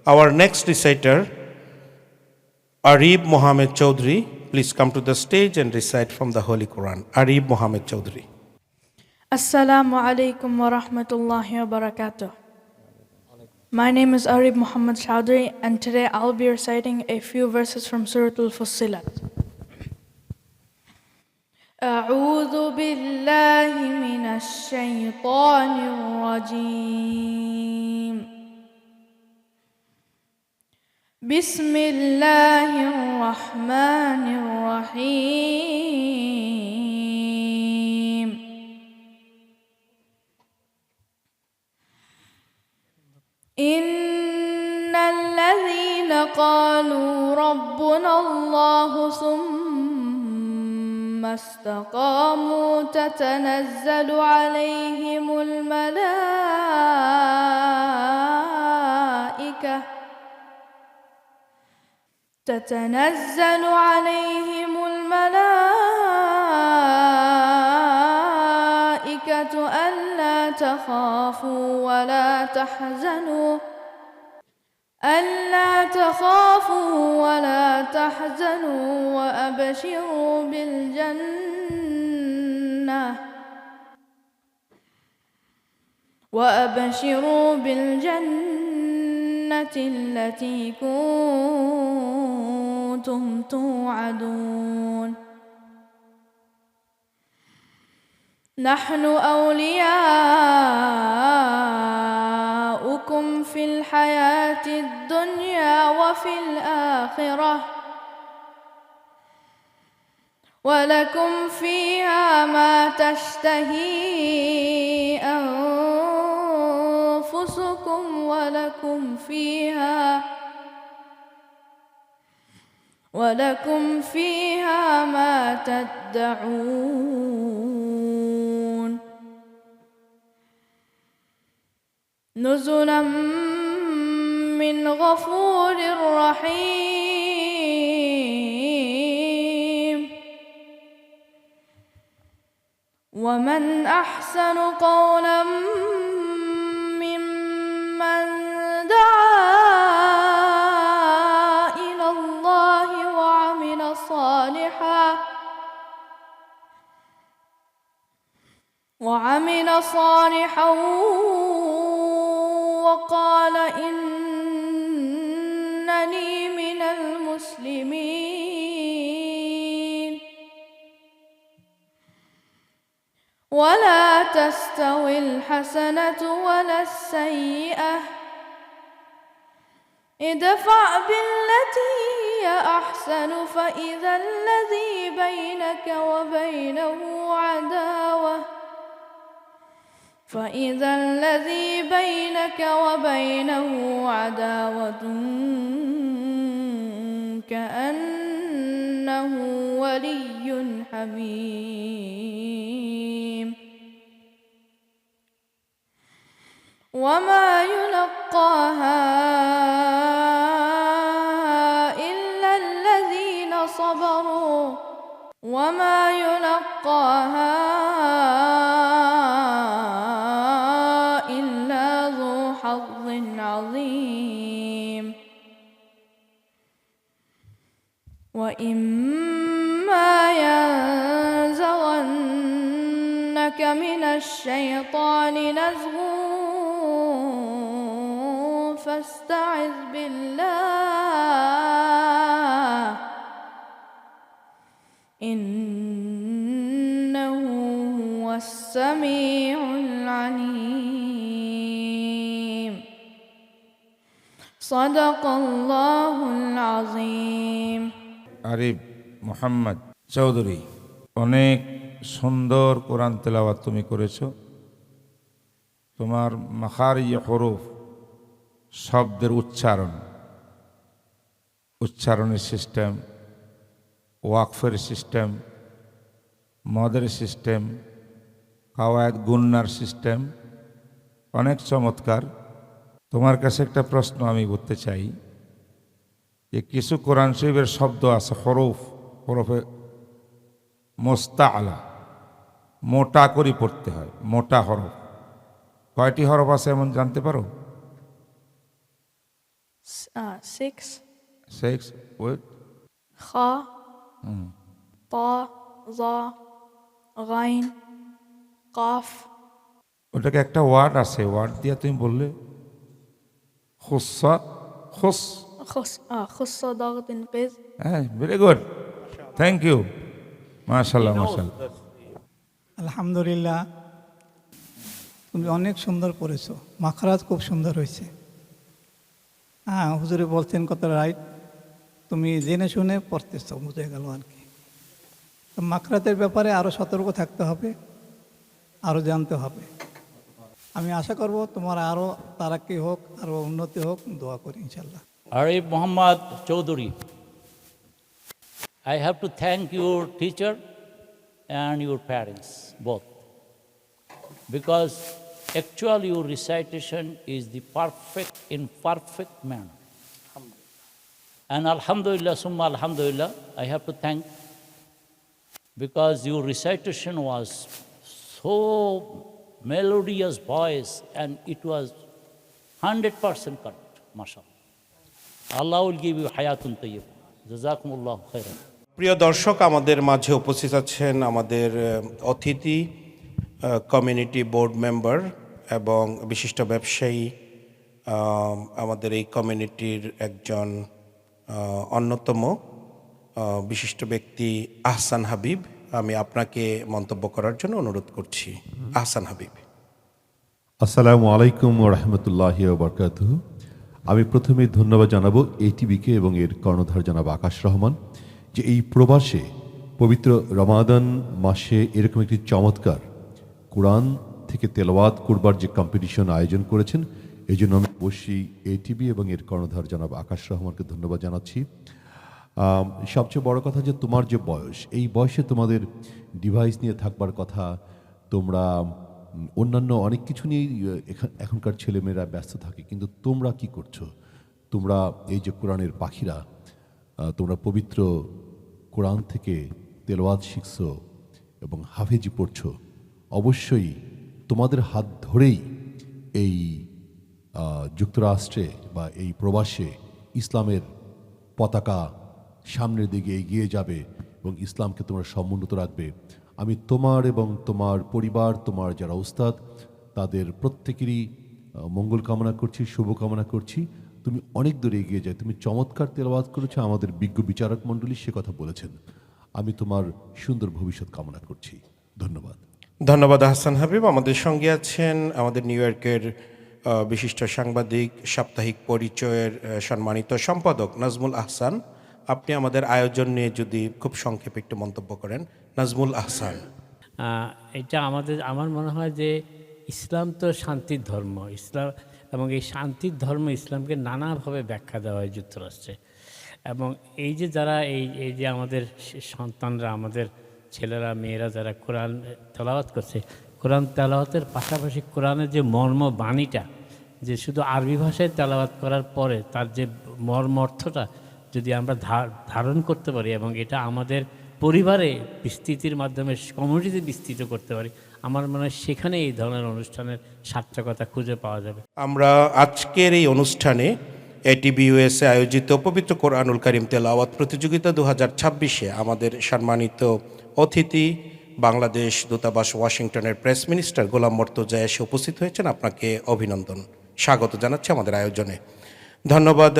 Our next reciter, Arib Mohammed Chaudhry, please come to the stage and recite from the Holy Quran. Arib Mohammed Chaudhry. Assalamu alaikum wa rahmatullahi wa barakatuh. My name is Arib Muhammad Chaudhry, and today I'll be reciting a few verses from Surah Al-Fussilat. أعوذ بالله من الشيطان الرجيم. بسم الله الرحمن الرحيم. إن الذين قالوا ربنا الله ثم استقاموا تتنزل عليهم الملائكة ألا تخافوا ولا تحزنوا وأبشروا بالجنة التي كنتم توعدون. نحن أولياؤكم في الحياة الدنيا وفي الآخرة، ولكم فيها ما تشتهي أنفسكم ولكم فيها ما تدعون. نزلا من غفور رحيم. ومن أحسن قولا ممن دعا إلى الله وعمل صالحا وقال إنني من المسلمين. ولا تستوي الحسنة ولا السيئة، ادفع بالتي هي أحسن فإذا الذي بينك وبينه عداوة كأنه ولي حميم. وما يلقاها إلا الذين صبروا وما يلقاها إلا ذو حظ عظيم. وإما ينزغنك من الشيطان نزغ فاستعذ بالله إنه هو السميع العليم. صدق الله العظيم. আরিব Mohammad Chowdhury, অনেক সুন্দর কোরআন তেলাওয়াত তুমি করেছো। তোমার মাখারিজ হরফ, শব্দের উচ্চারণের system, ওয়াকফের system, মদের সিস্টেম, কাওয়ায়েদ গুন্নার সিস্টেম অনেক চমৎকার। তোমার কাছে একটা প্রশ্ন আমি করতে চাই যে কিছু কোরআন শরীফের শব্দ আছে হরফে মোস্তাআলা, মোটা করে পড়তে হয়, মোটা হরফ। কয়টি হরফ আছে এমন জানতে পারো? 6. 6 with Kha, Ta, Za, Ghain, Qaf. ওটাকে একটা ওয়ার্ড আছে, ওয়ার্ড দিয়ে তুমি বললে খুসা খুস। Khussa Daghat Inqiz. হ্যাঁ, ভেরি গুড, থ্যাংক ইউ, মাশাল্লাহ মাশাল্লাহ। আলহামদুলিল্লাহ, তুমি অনেক সুন্দর পড়েছো, মাখরাজ খুব সুন্দর হয়েছে। হ্যাঁ, হুজুরে বলছেন কত রাইট, তুমি জেনে শুনে পড়তেছো, বুঝে গেল আর কি। তো মাখরাতের ব্যাপারে আরও সতর্ক থাকতে হবে, আরও জানতে হবে। আমি আশা করব তোমার আরও তারাক্কি হোক, আরও উন্নতি হোক, দোয়া করি ইনশাল্লাহ। Arif Muhammad Chaudhary, I have to thank your teacher and your parents, both. Because actually your recitation is the perfect, in perfect manner. And Alhamdulillah, Summa Alhamdulillah, I have to thank, because your recitation was so melodious voice and it was 100% correct, mashallah. Allah will give you hayatun tayyib. Jazakumullahu khairan. প্রিয় দর্শক, আমাদের মাঝে উপস্থিত আছেন আমাদের অতিথি, community board member এবং বিশিষ্ট ব্যবসায়ী, আমাদের এই কমিউনিটির একজন অন্যতম বিশিষ্ট ব্যক্তি আহসান হাবিব। আমি আপনাকে মন্তব্য করার জন্য অনুরোধ করছি। আহসান হাবিব। আসসালামু আলাইকুম ওয়া রাহমাতুল্লাহি ওয়া বারাকাতুহু। আমি প্রথমেই ধন্যবাদ জানাবো এটিভিকে এবং এর কর্ণধার জনাব আকাশ রহমান, যে এই প্রবাসে পবিত্র রমাদান মাসে এরকম একটি চমৎকার কোরআন থেকে তেলাওয়াত করবার যে কম্পিটিশন আয়োজন করেছেন, এই জন্য আমি অবশ্যই এটিভি এবং এর কর্ণধার জনাব আকাশ রহমানকে ধন্যবাদ জানাচ্ছি। সবচেয়ে বড় কথা যে তোমার যে বয়স, এই বয়সে তোমাদের ডিভাইস নিয়ে থাকবার কথা, তোমরা অন্যান্য অনেক কিছু নিয়েই এখনকার ছেলেমেয়েরা ব্যস্ত থাকে, কিন্তু তোমরা কি করছো? তোমরা এই যে কোরআনের পাখিরা, তোমরা পবিত্র কোরআন থেকে তেলাওয়াত শিখছো এবং হাফেজি পড়ছো। অবশ্যই তোমাদের হাত ধরেই এই যুক্তরাষ্ট্রে বা এই প্রবাসে ইসলামের পতাকা সামনের দিকে এগিয়ে যাবে এবং ইসলামকে তোমরা সমুন্নত রাখবে। আমি তোমার এবং তোমার পরিবার, তোমার যারা উস্তাদ, তাদের প্রত্যেকেরই মঙ্গল কামনা করছি, শুভকামনা করছি। তুমি অনেক দূরে এগিয়ে যায়, তুমি চমৎকার তেলাওয়াত করেছো, আমাদের বিজ্ঞ বিচারক মণ্ডলী সে কথা বলেছেন। আমি তোমার সুন্দর ভবিষ্যৎ কামনা করছি। ধন্যবাদ। ধন্যবাদ আহসান হাবিব। আমাদের সঙ্গে আছেন আমাদের নিউ ইয়র্কের বিশিষ্ট সাংবাদিক, সাপ্তাহিক পরিচয়ের সম্মানিত সম্পাদক নাজমুল আহসান। আপনি আমাদের আয়োজন নিয়ে যদি খুব সংক্ষেপে একটু মন্তব্য করেন। নাজমুল আহসান। এটা আমার মনে হয় যে ইসলাম তো শান্তির ধর্ম, ইসলাম এবং এই শান্তির ধর্ম ইসলামকে নানাভাবে ব্যাখ্যা দেওয়া হয় যুক্তরাষ্ট্রে। এবং এই যে যারা এই যে আমাদের সন্তানরা, আমাদের ছেলেরা মেয়েরা যারা কোরআন তেলাওয়াত করছে, কোরআন তেলাওয়াতের পাশাপাশি কোরআনের যে মর্ম বাণীটা, যে শুধু আরবি ভাষায় তেলাওয়াত করার পরে তার যে মর্ম অর্থটা যদি আমরা ধারণ করতে পারি এবং এটা আমাদের পরিবারে বিস্তৃতির মাধ্যমে কমিউনিটিতে বিস্তৃত করতে পারি, আমার মনে হয় সেখানে এই ধরনের অনুষ্ঠানের সার্থকতা খুঁজে পাওয়া যাবে। আমরা আজকের এই অনুষ্ঠানে এটিভি ইউএসএ আয়োজিত পবিত্র কোরআনুল কারীম তেলাওয়াত প্রতিযোগিতা 2026-এ আমাদের সম্মানিত অতিথি, বাংলাদেশ দূতাবাস ওয়াশিংটনের প্রেস মিনিস্টার গোলাম মর্তজা এসে উপস্থিত হয়েছেন। আপনাকে অভিনন্দন, স্বাগত জানাচ্ছি আমাদের আয়োজনে। ধন্যবাদ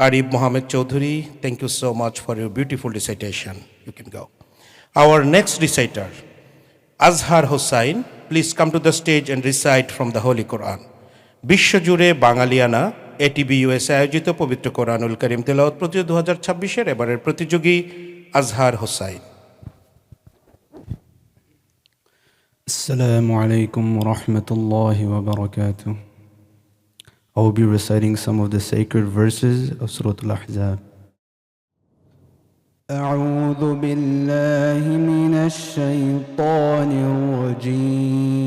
Arif Mohammed Chaudhary, thank you so much for your beautiful recitation. You can go. Our next reciter, Azhar Hossain, please come to the stage and recite from the Holy Quran. বিশ্বজুড়ে বাঙালিয়ানা এটিভি ইউএসএ আয়োজিত পবিত্র কোরআনুল কারীম তেলাওয়াত প্রতিযোগিতা 2026-এর এবারের প্রতিযোগী আজহার Hossain. Assalamu alaikum wa rahmatullahi wa barakatuh. I will be reciting some of the sacred verses of Surah Al-Ahzab. أعوذ بالله من الشيطان الرجيم.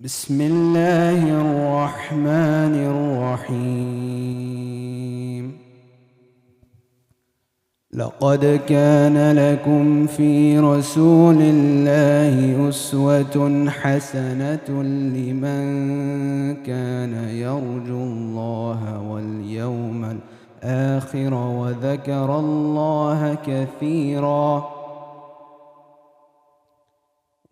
بسم الله الرحمن الرحيم. لقد كان لكم في رسول الله أسوة حسنة لمن كان يرجو الله واليوم الآخر وذكر الله كثيرا.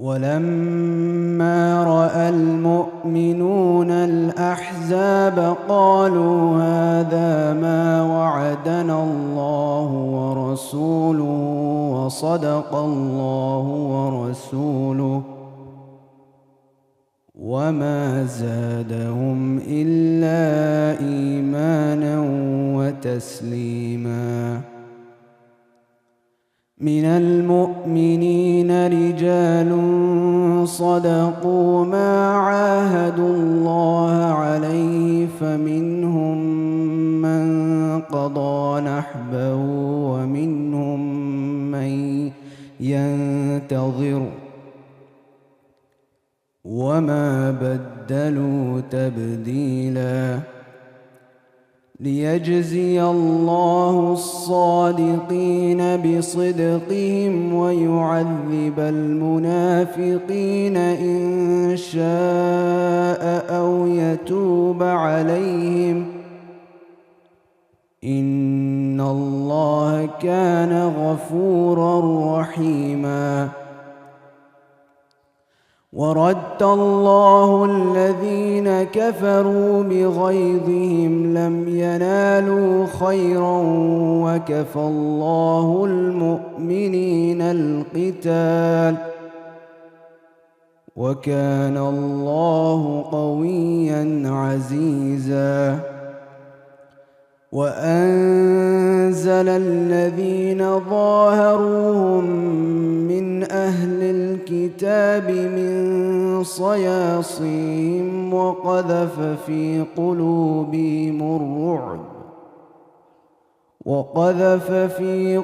ولما رأى المؤمنون الأحزاب قالوا هذا ما وعدنا الله ورسوله وصدق الله ورسوله وما زادهم إلا إيمانا وتسليما. من المؤمنين رجال صدقوا ما عاهدوا الله عليه فمنهم من قضى نحبه ومنهم من ينتظر وما بدلوا تبديلا. ليجزي الله الصادقين بصدقهم ويعذب المنافقين إن شاء أو يتوب عليهم إن الله كان غفورا رحيما. ورد الله الذين كفروا بغيظهم لم ينالوا خيرا وكفى الله المؤمنين القتال وكان الله قويا عزيزا. وأنزل الذين ظاهروهم من أهل الكتاب من صياصيهم وقذف في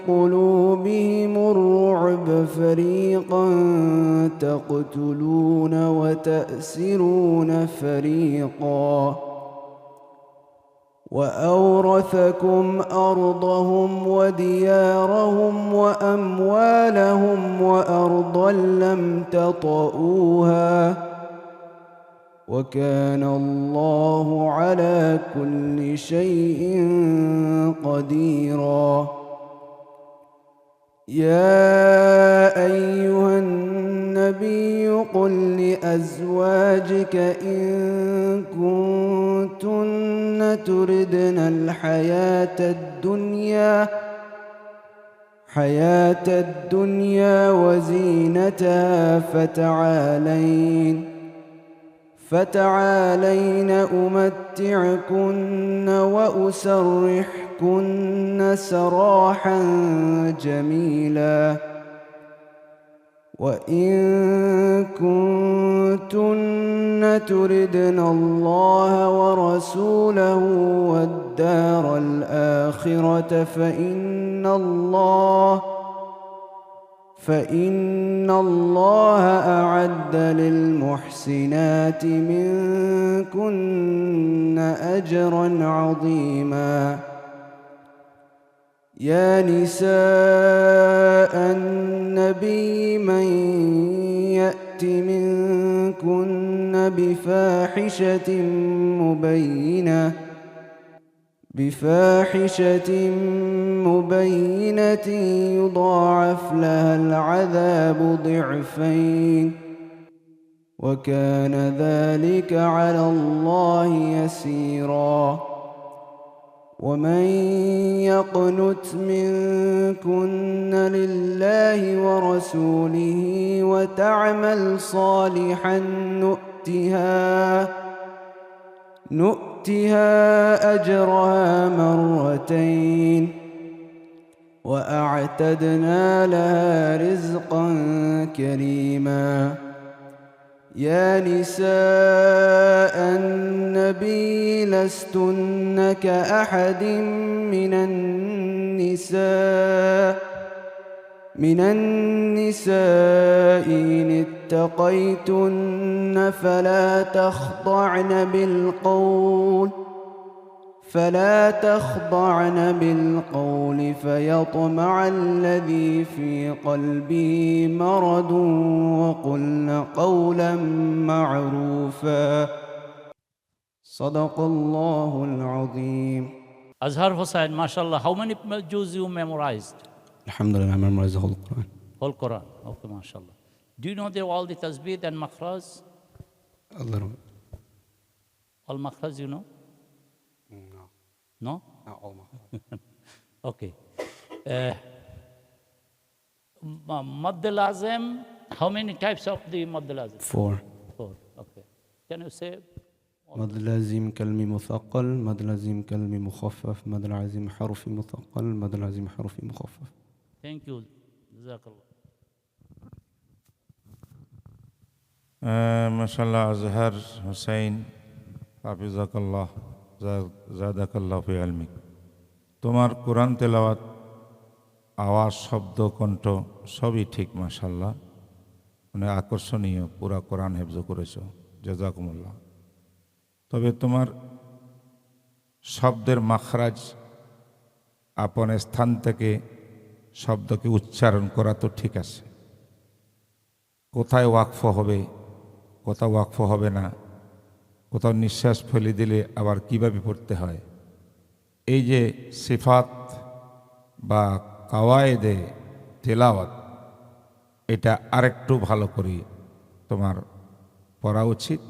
قلوبهم الرعب فريقا تقتلون وتأسرون فريقا. وأورثكم أرضهم وديارهم وأموالهم وأرضا لم تطئوها وكان الله على كل شيء قديرا. يا أيها النبي قل لأزواجك إن كنتن تردن حياة الدنيا وزينتها فتعالين أمتعكن وأسرحكن سراحا جميلا. وإن كنتن تردن الله ورسوله والدار الآخرة فإن الله أعد للمحسنات منكن أجرا عظيما. يا نساء النبي من يأت منكن بفاحشة مبينة يضاعف لها العذاب ضعفين وكان ذلك على الله يسيرا. ومن يقنت منكن لله ورسوله وتعمل صالحا نؤتها أجرها مرتين وأعتدنا لها رزقا كريما. يا نساء النبي لستن كأحد من النساء إن اتقيتن فلا تخضعن بالقول فيطمع الذي في قلبه مرض وقلن قولا معروفا صدق الله العظيم. Azhar Hussain, mashallah, how many juz you memorized? Alhamdulillah, I memorized the whole Quran. Whole Quran. Okay, mashallah. Do you know all the tasbih and makhraj? A little. All makhraj you know? No, No? not all. Okay. Mad al-Azam, how many types of the Mad al-Azam? 4. 4. Okay. Can you say? مد لازم كلمة مثقل، مد لازم كلمة مخفف، مد لازم حرف مثقل، مد لازم حرف مخفف. Thank you. Jazakallah. মাশাল্লাহ আজহার হুসাইন হাফিজাকাল্লাহ জাদাকাল্লাহ ফি ইলমিক। তোমার কোরআন তেলাওয়াত আওয়াজ শব্দ কণ্ঠ সবই ঠিক মাশাল্লাহ, মানে আকর্ষণীয়, পুরা কোরআন হেফজ করেছো, জাযাকুমুল্লাহ। তবে তোমার শব্দের মাখরাজ আপন স্থান থেকে শব্দকে উচ্চারণ করা তো ঠিক আছে, কোথায় ওয়াকফ হবে কোথাও ওয়াকফ হবে না, কোথাও নিঃশ্বাস ফেলে দিলে আবার কিভাবে পড়তে হয়, এই যে সিফাত বা কাওয়ায়েদে তেলাওয়াত, এটা আরেকটু ভালো করে তোমার পড়া উচিত,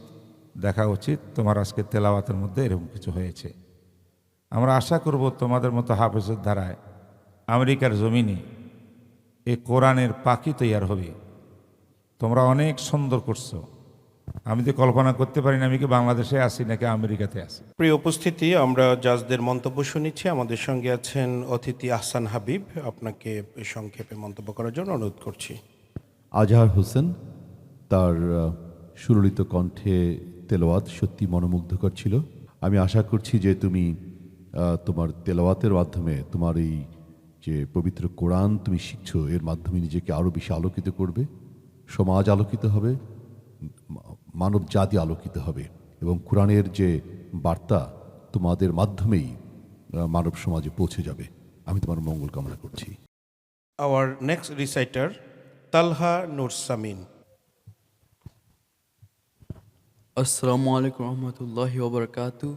দেখা উচিত। তোমার আজকে তেলাওয়াতের মধ্যে এরকম কিছু হয়েছে। আমরা আশা করব তোমাদের মতো হাফেজের ধারায় আমেরিকার জমিনে এই কোরআনের পাখি তৈয়ার হবে। তোমরা অনেক সুন্দর করছো, আমি তো কল্পনা করতে পারি না আমি কি বাংলাদেশে আছি নাকি আমেরিকাতে আছি। প্রিয় উপস্থিতি, আমরা জাজদের মন্তব্য শুনেছি। আমাদের সঙ্গে আছেন অতিথি আহসান হাবিব, আপনাকে সংক্ষেপে মন্তব্য করার জন্য অনুরোধ করছি। আজহার হোসেন, তার সুললিত কণ্ঠে তেলাওয়াত সত্যি মনোমুগ্ধকর ছিল। আমি আশা করছি যে তুমি তোমার তেলাওয়াতের মাধ্যমে তোমার এই যে পবিত্র কোরআন তুমি শিখছো, এর মাধ্যমে নিজেকে আরও বেশি আলোকিত করবে, সমাজ আলোকিত হবে, মানব জাতি আলোকিত হবে, এবং কোরআনের যে বার্তা তোমাদের মাধ্যমেই মানব সমাজে পৌঁছে যাবে। আমি তোমার মঙ্গল কামনা করছি। Our next reciter, Talha Nur Samin. Assalamu alaikum warahmatullahi wabarakatuh.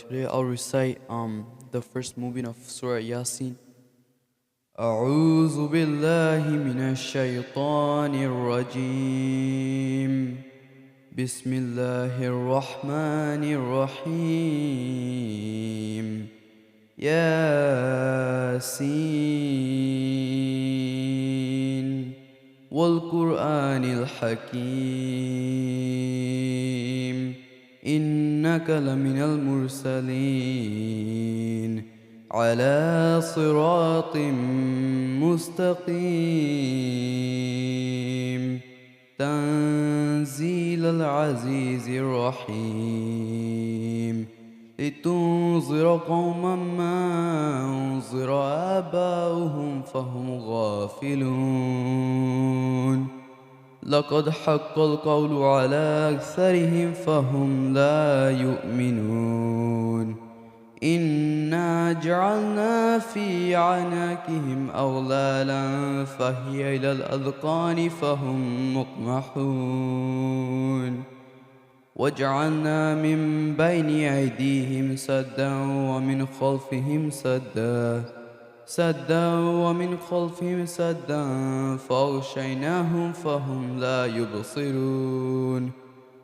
Today I'll recite the first moving of Surah Yasin. أعوذ بالله من الشيطان الرجيم. بسم الله الرحمن الرحيم. ياسين والقرآن الحكيم إنك لمن المرسلين على صراط مستقيم تنزيل العزيز الرحيم لتنذر قوما ما أنذر آباؤهم فهم غافلون لقد حق القول على أكثرهم فهم لا يؤمنون إنا جعلنا في أعناقهم أغلالا فهي إلى الأذقان فهم مقمحون وجعلنا من بين أيديهم سدا ومن خلفهم سدا ومن خلفهم سدا فأغشيناهم فهم لا يبصرون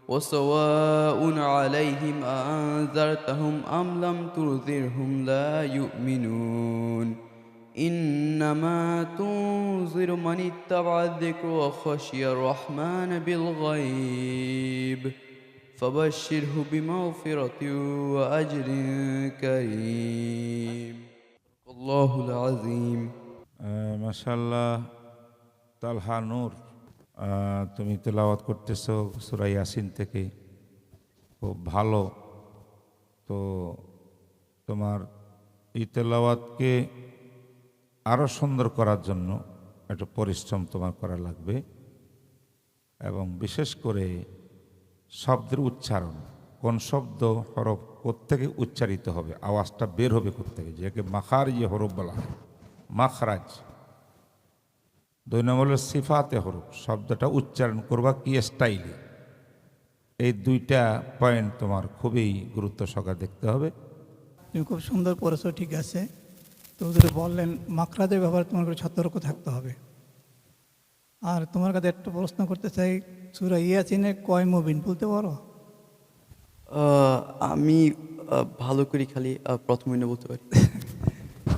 وسواء عليهم أأنذرتهم أم لم تنذرهم لا يؤمنون إنما تنذر من اتبع الذكر وخشي الرحمن بالغيب فبشره بمغفرة وأجر كريم والله العظيم. মাশাআল্লাহ তালহা নূর, তুমি তেলাওয়াত করতেছো সূরা ইয়াসিন থেকে, খুব ভালো। তো তোমার এই তেলাওয়াতকে আরও সুন্দর করার জন্য একটা পরিশ্রম তোমার করা লাগবে, এবং বিশেষ করে শব্দের উচ্চারণ, কোন শব্দ হরফ কোত্থেকে উচ্চারিত হবে, আওয়াজটা বের হবে কোত্থেকে, যাকে মাখার যে হরফ বলা হয়, মাখরাজ। 2 নম্বর হলো সিফাতে হরফ, শব্দটা উচ্চারণ করবা কি স্টাইলে। এই 2টা পয়েন্ট তোমার খুবই গুরুত্ব সহকারে দেখতে হবে। তুমি খুব সুন্দর পড়েছো, ঠিক আছে। তো হুজুর বললেন মাখরাজের ব্যাপারে তোমার করে সতর্ক থাকতে হবে। আর তোমার কাছে একটা প্রশ্ন করতে চাই, সূরা ইয়াসিনের কয় মুবিন বলতে পারো? আমি ভালো করি খালি প্রথম মিনিট বলতে পারি।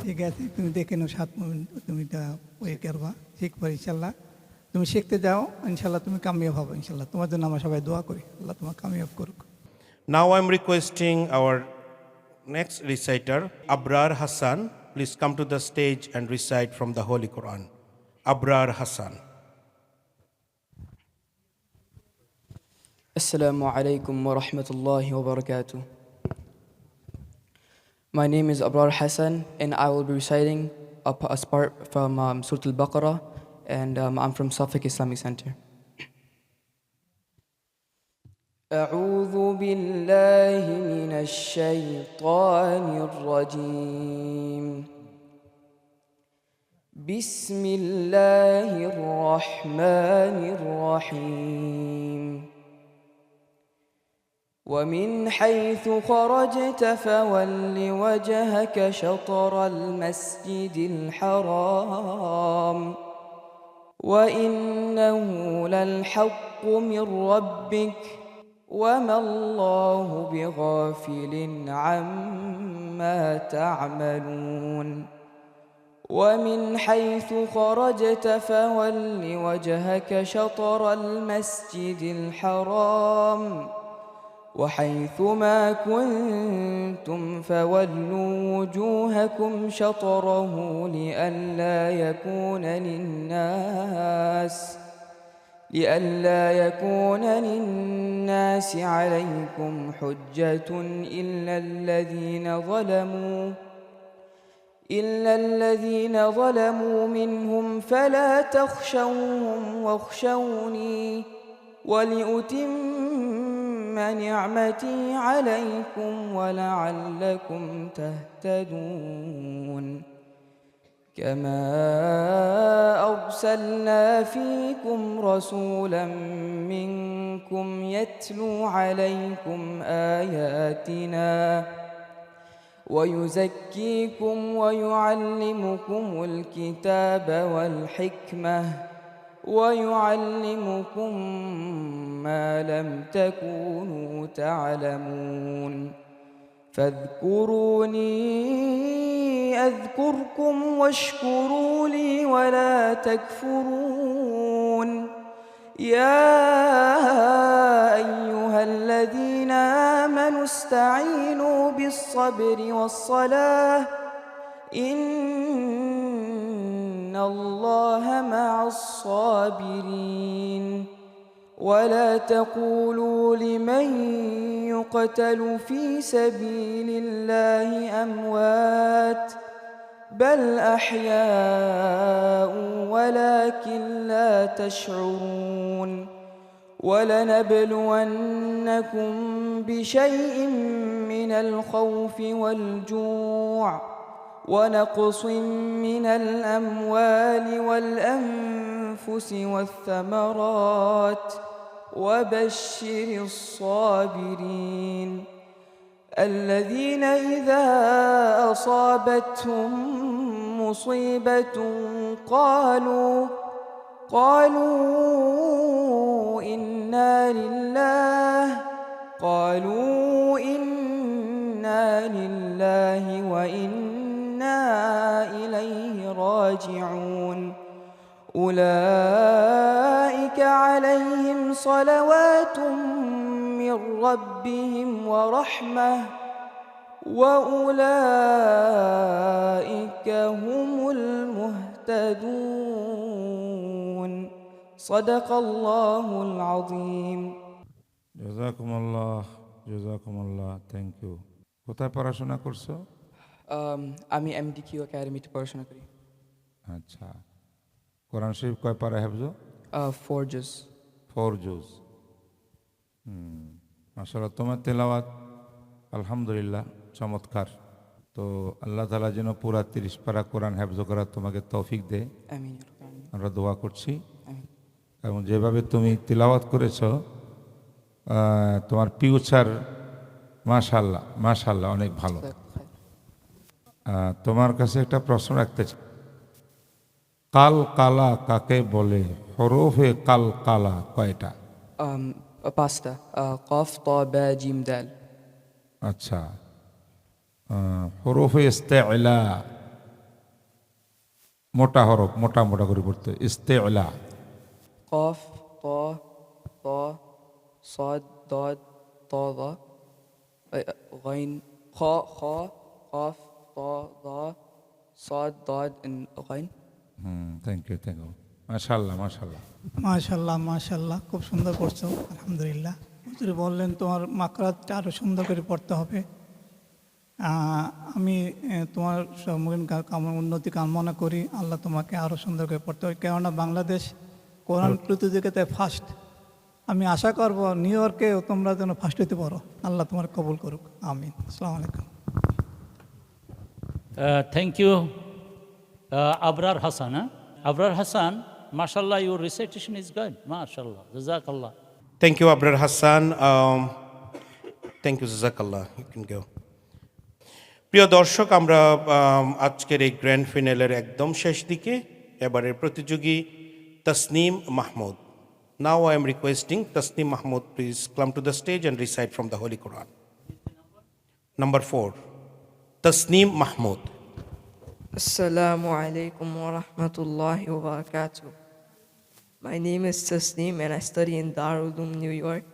ঠিক আছে, তুমি দেখে নাও 7 মুবিন, তুমি তা ওই করবা, শিখবা ইনশাল্লাহ। তুমি শিখতে যাও, ইনশাল্লাহ তুমি কামিয়াব হবে ইনশাল্লাহ। তোমার জন্য আমরা সবাই দোয়া করি, আল্লাহ তোমার কামিয়াব করুক। Now I'm requesting our next reciter, Abrar Hassan. Please come to the stage and recite from the Holy Quran. Abrar Hassan. Assalamu alaikum wa rahmatullahi wa barakatuh. My name is Abrar Hassan, and I will be reciting a part from Surah Al-Baqarah, and I'm from Suffolk Islamic Center. أعوذ بالله من الشيطان الرجيم. بسم الله الرحمن الرحيم. ومن حيث خرجت فول وجهك شطر المسجد الحرام وإنه للحق من ربك وما الله بغافل عما تعملون. ومن حيث خرجت فول وجهك شطر المسجد الحرام وحيث ما كنتم فولوا وجوهكم شطره لئلا يكون للناس عليكم حجة إلا الذين ظلموا منهم فلا تخشوهم واخشوني ولأتم نعمتي عليكم ولعلكم تهتدون. كما أرسلنا فيكم رسولا منكم يتلو عليكم آياتنا ويزكيكم ويعلمكم الكتاب والحكمة ويعلمكم ما لم تكونوا تعلمون. فاذكروني أذكركم واشكروا لي ولا تكفرون. يا أيها الذين آمنوا استعينوا بالصبر والصلاة إن الله مع الصابرين. ولا تقولوا لمن يقتل في سبيل الله أموات بل أحياء ولكن لا تشعرون. ولنبلونكم بشيء من الخوف والجوع ونقص من الأموال والأنفس والثمرات وبشر الصابرين الذين إذا أصابتهم مصيبة قالوا إنا لله وإنا إليه راجعون. أولئك عليهم صلوات من ربهم ورحمة وأولئك هم المهتدون. صدق الله العظيم. জাযাকুমুল্লাহ, thank you. কোথায় পড়াশোনা করছো? আমি MDQ একাডেমিতে পড়াশোনা করি। আচ্ছা, কোরআন শরীফ কয় পারা হেফজ? 4 juz. 4 জুজ। মাশাআল্লাহ, তোমার তেলাওয়াত আলহামদুলিল্লাহ চমৎকার। তো আল্লাহ তাআলা যেন পুরা 30 পারা কোরআন হেফজ করার তোমাকে তৌফিক দেয়, Ameen. Ya Rabbal Alamin. আমরা দোয়া করছি। Ameen. এবং যেভাবে তুমি তিলাওয়াত করেছ, তোমার ফিউচার মাশাআল্লাহ মাশাআল্লাহ অনেক ভালো। তোমার কাছে একটা প্রশ্ন রাখতে চাই, কাল কালা কাকে বলে? হরফে কাল কালা কয়টা? Pasta. Qaf, ta, ba, jim, dal. আচ্ছা, হরফে ইস্তেলা, মোটা হরফ, মোটা মোটা করে পড়তে, ইস্তেলা। Qaf, ta, ta, sad, dad, ta, da. Ghain, kha, kha, qaf, ta, da, sad, dad, and ghain. Thank you thank you, মাশাআল্লাহ মাশাআল্লাহ। মাশাল্লাহ মাশাল্লাহ, খুব সুন্দর পড়ছো, আলহামদুলিল্লাহ। হুজুর বললেন তোমার মাকরাতটা আরও সুন্দর করে পড়তে হবে। আমি তোমার সম্মুখীন উন্নতি কামনা করি, আল্লাহ তোমাকে আরও সুন্দর করে পড়তে হবে, কেননা বাংলাদেশ কোরআন প্রতিযোগিতায় ফার্স্ট। আমি আশা করব নিউ ইয়র্কেও তোমরা যেন ফার্স্ট হতে পারো, আল্লাহ তোমার কবুল করুক, আমিন। আসসালামু আলাইকুম। Thank you, Abrar Hassan. Abrar Hassan, mashallah, your recitation is good. Mashallah, jazakallah. Thank you, Abrar Hassan. Thank you, Jazakallah. You can go. প্রিয় দর্শক, আমরা আজকের এই গ্র্যান্ড ফিনালের একদম শেষ দিকে। এবারের প্রতিযোগী Tasnim Mahmud. Now I am requesting Tasneem Mahmood, please come to the stage and recite from the Holy Quran. Number 4, Tasneem Mahmood. Assalamu alaikum wa rahmatullahi wa barakatuh. My name is Tasneem and I study in Darul Uloom, New York,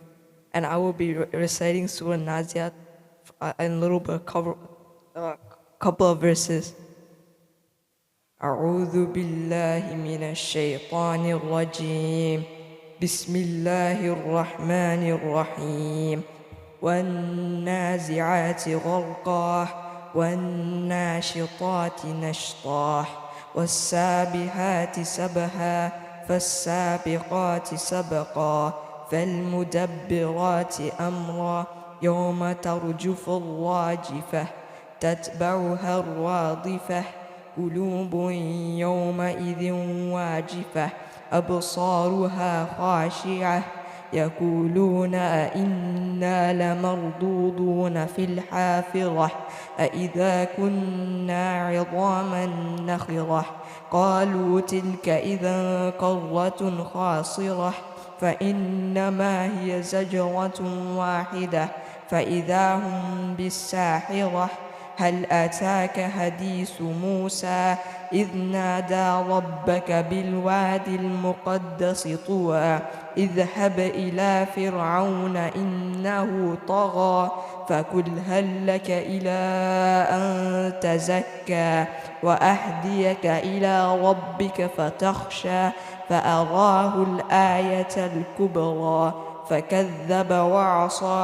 and I will be reciting Surah Naziat in a little bit, couple of verses. أعوذ بالله من الشيطان الرجيم. بسم الله الرحمن الرحيم. والنازعات غرقا والناشطات نشطا والسابحات سبحا فالسابقات سبقا فالمدبرات أمرا يوم ترجف الراجفة تتبعها الرادفة قلوب يومئذ واجفة أبصارها خاشعة يقولون أئنا لمردودون في الحافرة أئذا كنا عظاما نخرة قالوا تلك إذا قرة خاسرة فإنما هي زجرة واحدة فإذا هم بالساحرة هل أتاك حديث موسى إذ نادى ربك بالوادي المقدس طوى اذهب إلى فرعون إنه طغى فقل هل لك إلى أن تزكى وأهديك إلى ربك فتخشى فأراه الآية الكبرى فكذب وعصى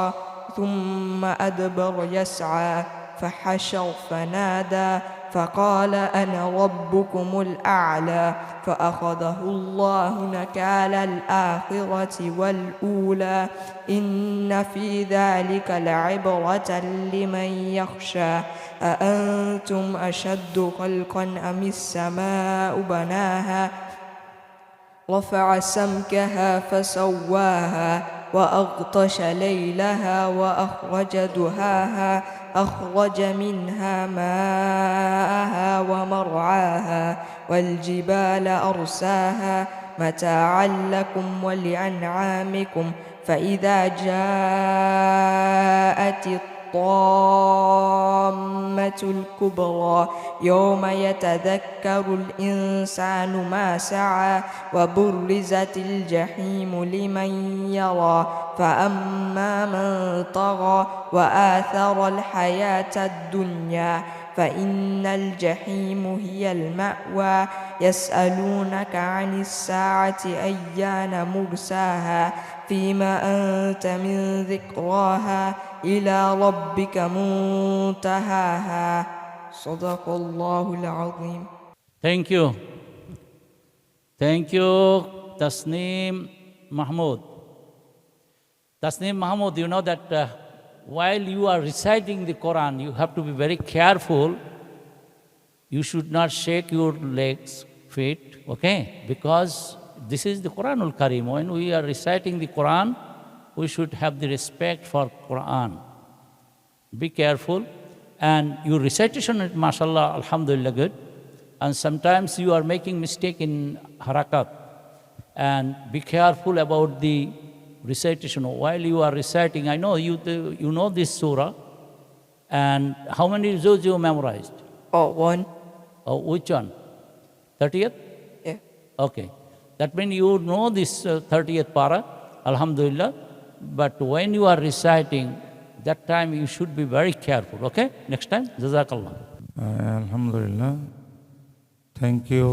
ثم أدبر يسعى فحشر فنادى فقال أنا ربكم الأعلى فأخذه الله نكال الآخرة والأولى إن في ذلك لعبرة لمن يخشى أأنتم أشد خلقا أم السماء بناها رفع سمكها فسواها وأغطش ليلها وأخرج دهاها أخرج منها ماءها ومرعاها والجبال أرساها متاعا لكم ولأنعامكم فإذا جاءت الطامة الكبرى يوم يتذكر الإنسان ما سعى وبرزت الجحيم لمن يرى فأما من طغى وآثر الحياة الدنيا فإن الجحيم هي المأوى يسألونك عن الساعة أيان مرساها فيما أنت من ذكراها إلى ربك منتهاها صدق الله العظيم. Thank you. Thank you, Tasneem Mahmood. Tasneem Mahmood, you know that while you are reciting the Quran, you have to be very careful. You should not shake your legs, feet, okay? Because this is the Quranul Karim. When we are reciting the Quran, we should have the respect for Quran. Be careful. And your recitation is, mashallah, alhamdulillah, good. And sometimes you are making mistake in harakat. And be careful about the recitation. While you are reciting, I know you know this surah. And how many juz you memorized? Oh, one. Oh, which one? 30th? Yeah. Okay. That means you know this 30th para, alhamdulillah. But when you are reciting, that time you should be very careful, okay? Next time, Jazakallah. আলহামদুলিল্লাহ, thank you.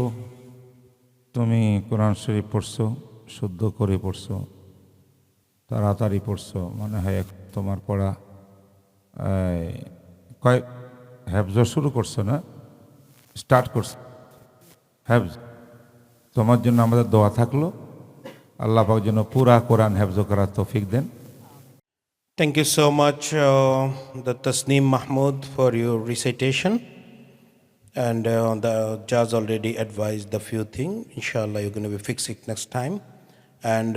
তুমি কোরআন শরীফ পড়ছো, শুদ্ধ করে পড়ছো, তাড়াতাড়ি পড়ছো, মনে হয় তোমার পড়া কয় হ্যাফজ শুরু করছো না, স্টার্ট করছো হ্যাফজ। তোমার জন্য আমাদের দোয়া থাকলো, আল্লাহ পাক যেন পুরা কোরআন হ্যাফজ করার তৌফিক দেন। Thank you so much, the Tasneem Mahmood, for your recitation. And the judge already advised the few things. Inshallah, you're going to be fixing next time. And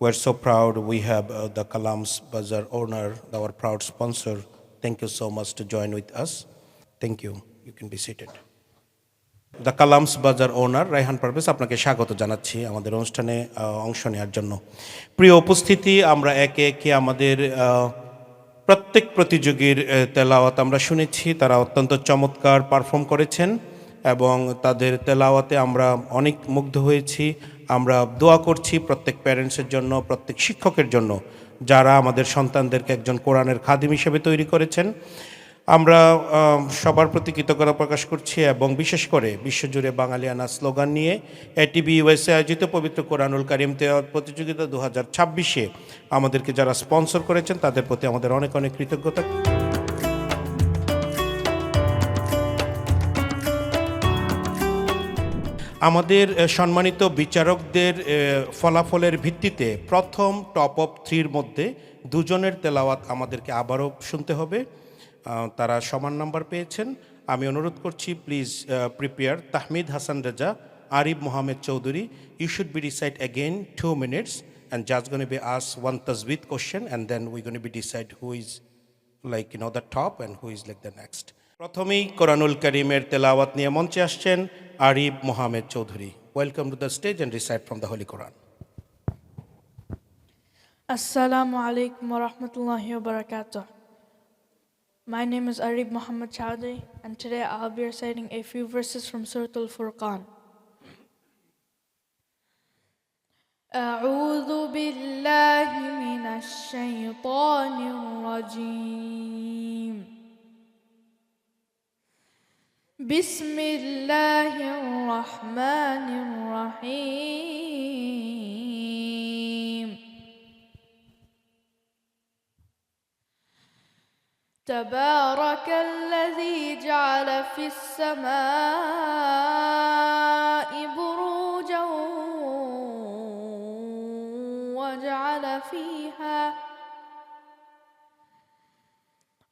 we're so proud. We have the Kalams Bazaar owner, our proud sponsor. Thank you so much to join with us. Thank you. You can be seated. The Kalam's বাজার ওনার রায়হান পারভেজ, আপনাকে স্বাগত জানাচ্ছি আমাদের অনুষ্ঠানে অংশ নেওয়ার জন্য। প্রিয় উপস্থিতি, আমরা একে একে আমাদের প্রত্যেক প্রতিযোগীর তেলাওয়াত আমরা শুনেছি। তারা অত্যন্ত চমৎকার পারফর্ম করেছেন এবং তাদের তেলাওয়াতে আমরা অনেক মুগ্ধ হয়েছি। আমরা দোয়া করছি প্রত্যেক প্যারেন্টসের জন্য, প্রত্যেক শিক্ষকের জন্য, যারা আমাদের সন্তানদেরকে একজন কোরআনের খাদিম হিসেবে তৈরি করেছেন। আমরা সবার প্রতি কৃতজ্ঞতা প্রকাশ করছি এবং বিশেষ করে বিশ্বজুড়ে বাঙালিয়ানা স্লোগান নিয়ে এটিবি ইউএসএ আয়োজিত পবিত্র কোরআনুল কারিম তেলাওয়াত প্রতিযোগিতা 2026-এ আমাদেরকে যারা স্পন্সর করেছেন তাদের প্রতি আমাদের অনেক অনেক কৃতজ্ঞতা। আমাদের সম্মানিত বিচারকদের ফলাফলের ভিত্তিতে প্রথম টপ অফ 3-র মধ্যে দুজনের তেলাওয়াত আমাদেরকে আবারও শুনতে হবে। তারা সমান নাম্বার পেয়েছেন। আমি অনুরোধ করছি, please prepare Tahmid Hasan Reza, Arif Mohammad Chowdhury. You should be recite again 2 minutes and just going to be asked one tajweed question and then we're going to be decide who is like the top and who is like the next. প্রথমেই কোরআনুল কারীমের তেলাওয়াত নিয়ে মঞ্চে আসছেন Arif Mohammad Chowdhury. Welcome to the stage and recite from the Holy Quran. Assalamu alaikum wa rahmatullahi wa barakatuh. My name is Arif Muhammad Chowdhury, and today I'll be reciting a few verses from Surah Al-Furqan. أعوذ بالله من الشيطان الرجيم. بسم الله الرحمن الرحيم. تبارك الذي جعل في السماء بروجا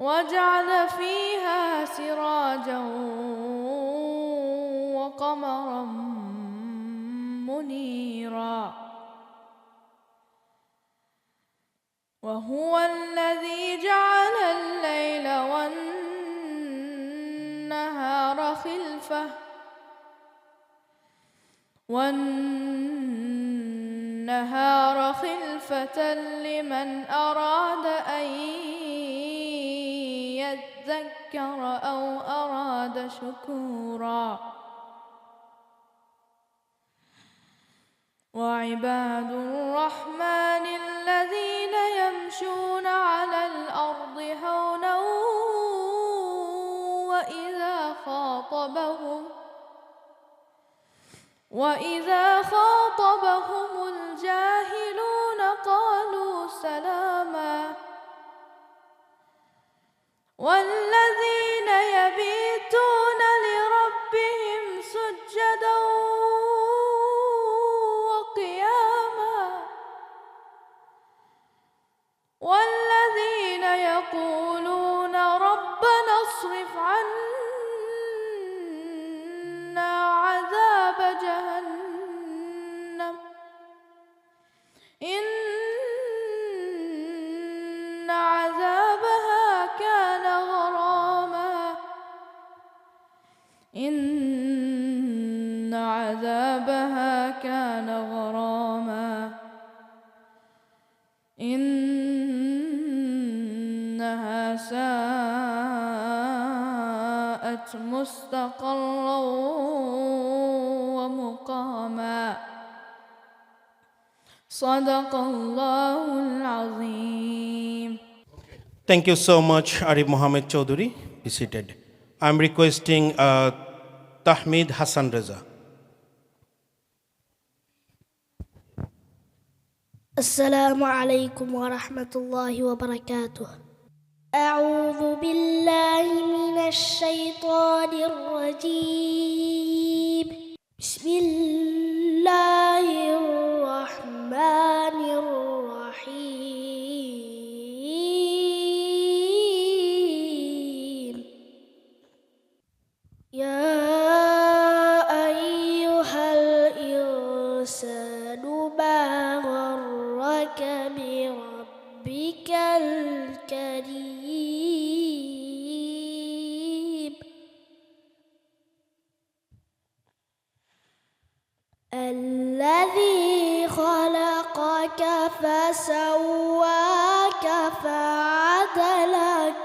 وجعل فيها سراجا وقمرا منيرا وهو الذي جعل الليل والنهار خلفة لمن أراد أن يذكر أو أراد شكورا وعباد الرحمن الذين يمشون على الأرض هونا وإذا خاطبهم الجاهلون قالوا سلاما والذين يبيتون لربهم سجدا عذابها كان غراما إنها ساءت مستقرا ومقاما صدق الله العظيم. Thank you so much, Arif Mohammed Chaudhuri. Be seated. I'm requesting Tahmid Hassan Reza. السلام عليكم ورحمة الله وبركاته. أعوذ بالله من الشيطان الرجيم. بسم الله الرحمن الرحيم. يا أيها الإنسان ما غرك بربك الكريم الذي خلقك فسواك فعدلك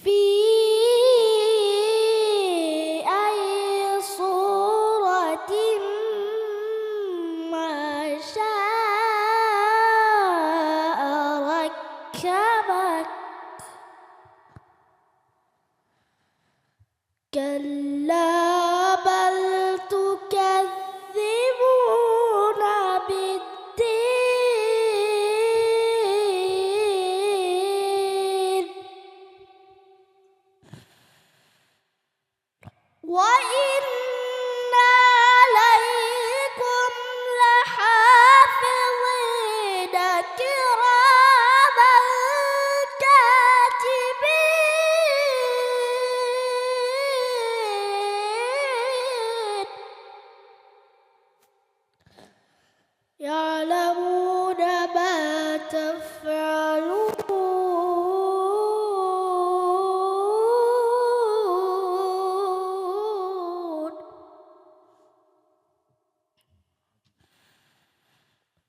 في أي صورة ما شاء ركبك كلا بل تكذبون بالدين وإن عليكم لحافظين كراما كاتبين يعلمون ما تفعلون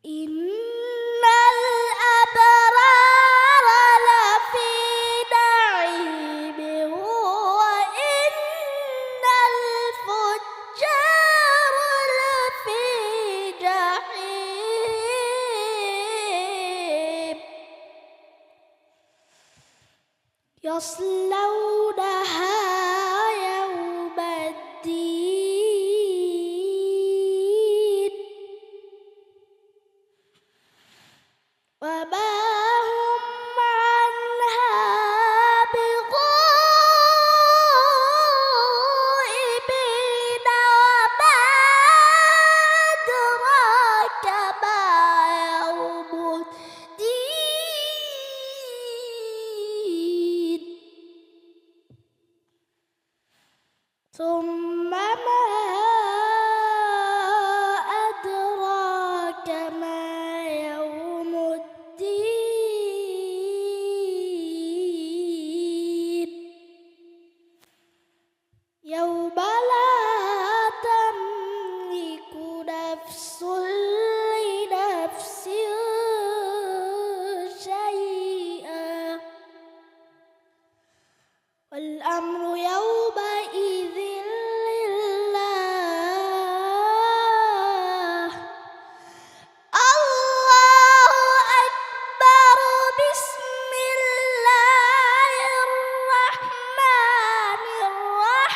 إن الأبرار لفي نعيم وإن الفجار لفي جحيم يصلونها يوم الدين وما هم عنها بغائبين وما أدراك ما يوم الدين ثم ما أدراك ما يوم الدين يوم لا تملك نفس لنفس شيئا والأمر يومئذ لله الله أكبر بسم الله الرحمن